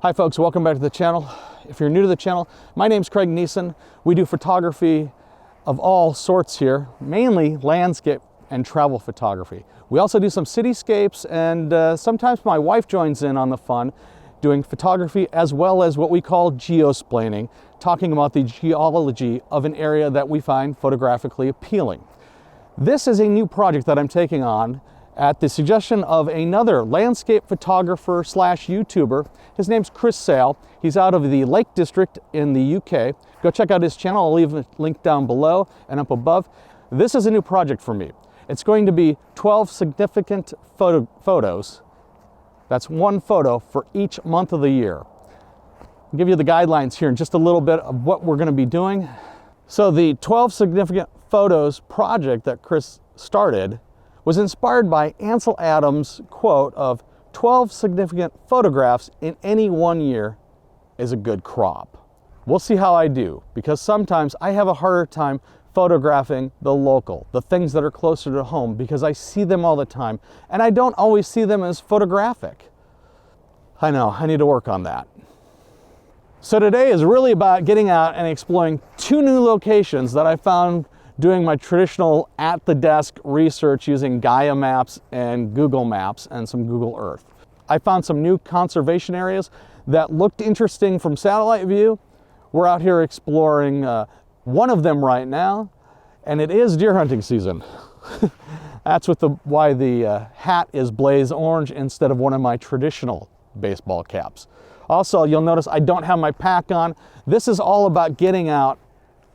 Hi folks, welcome back to the channel. If you're new to the channel, my name's Craig Neeson. We do photography of all sorts here, mainly landscape and travel photography. We also do some cityscapes, and sometimes my wife joins in on the fun, doing photography as well as what we call geosplaining, talking about the geology of an area that we find photographically appealing. This is a new project that I'm taking on at the suggestion of another landscape photographer slash YouTuber. His name's Chris Sale. He's out of the Lake District in the UK. Go check out his channel. I'll leave a link down below and up above. This is a new project for me. It's going to be 12 significant photos. That's one photo for each month of the year. I'll give you the guidelines here in just a little bit of what we're going to be doing. So the 12 significant photos project that Chris started was inspired by Ansel Adams' quote of 12 significant photographs in any one year is a good crop. We'll see how I do, because sometimes I have a harder time photographing the local, the things that are closer to home, because I see them all the time and I don't always see them as photographic. I know, I need to work on that. So today is really about getting out and exploring two new locations that I found doing my traditional at-the-desk research using Gaia Maps and Google Maps and some Google Earth. I found some new conservation areas that looked interesting from satellite view. We're out here exploring one of them right now, and it is deer hunting season. That's why the hat is blaze orange instead of one of my traditional baseball caps. Also, you'll notice I don't have my pack on. This is all about getting out,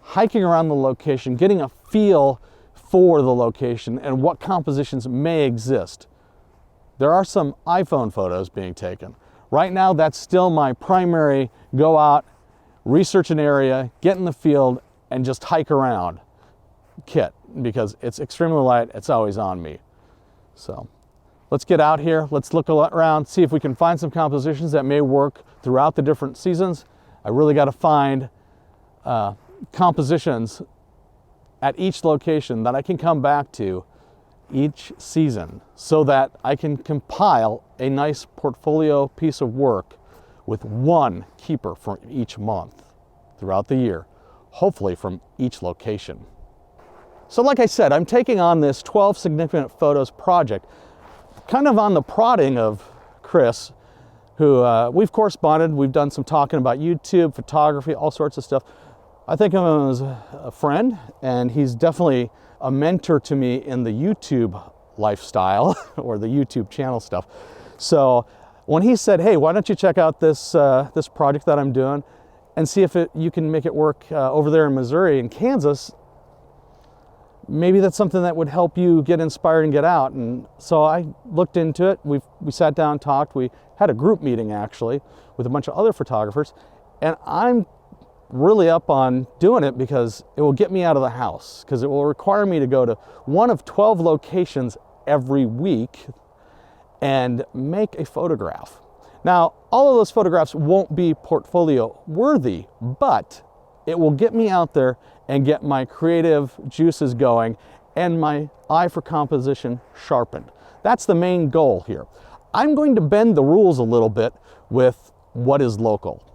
hiking around the location, getting a feel for the location and what compositions may exist. There are some iPhone photos being taken. Right now, that's still my primary go out, research an area, get in the field, and just hike around kit, because it's extremely light, it's always on me. So let's get out here, let's look around, see if we can find some compositions that may work throughout the different seasons. I really got to find compositions at each location that I can come back to each season so that I can compile a nice portfolio piece of work with one keeper for each month throughout the year, hopefully from each location. So like I said, I'm taking on this 12 significant photos project kind of on the prodding of Chris, who we've corresponded, we've done some talking about YouTube, photography, all sorts of stuff. I think of him as a friend, and he's definitely a mentor to me in the YouTube lifestyle or the YouTube channel stuff. So when he said, hey, why don't you check out this project that I'm doing and see if you can make it work over there in Missouri and Kansas, maybe that's something that would help you get inspired and get out. And so I looked into it. We sat down, talked. We had a group meeting actually with a bunch of other photographers, and I'm really up on doing it because it will get me out of the house, because it will require me to go to one of 12 locations every week and make a photograph. Now, all of those photographs won't be portfolio worthy, but it will get me out there and get my creative juices going and my eye for composition sharpened. That's the main goal here. I'm going to bend the rules a little bit with what is local.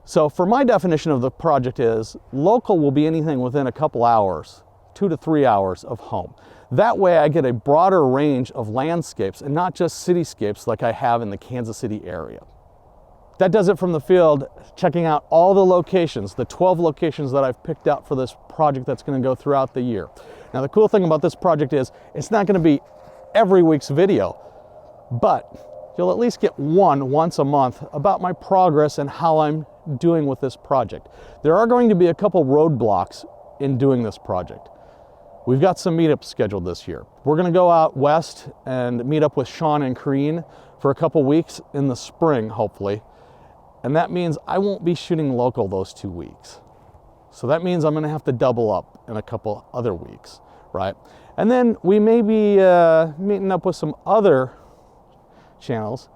So for my definition of the project is, local will be anything within a couple hours, 2 to 3 hours of home. That way I get a broader range of landscapes and not just cityscapes like I have in the Kansas City area. That does it from the field, checking out all the locations, the 12 locations that I've picked out for this project that's going to go throughout the year. Now the cool thing about this project is it's not going to be every week's video, but you'll at least get once a month about my progress and how I'm doing with this project. There are going to be a couple roadblocks in doing this project. We've got some meetups scheduled this year. We're going to go out west and meet up with Shawn and Corinne for a couple weeks in the spring, hopefully. And that means I won't be shooting local those 2 weeks. So that means I'm going to have to double up in a couple other weeks, right? And then we may be meeting up with some other channels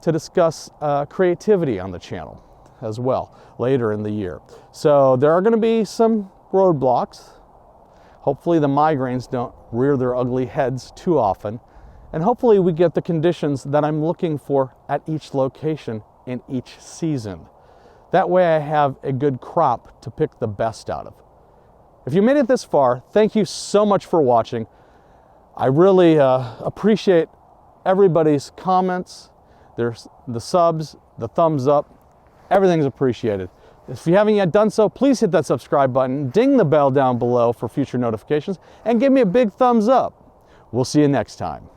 to discuss creativity on the channel as well later in the year. So there are going to be some roadblocks. Hopefully the migraines don't rear their ugly heads too often, and hopefully we get the conditions that I'm looking for at each location in each season. That way I have a good crop to pick the best out of. If you made it this far, thank you so much for watching. I really appreciate everybody's comments, the subs, the thumbs up, everything's appreciated. If you haven't yet done so, please hit that subscribe button, ding the bell down below for future notifications, and give me a big thumbs up. We'll see you next time.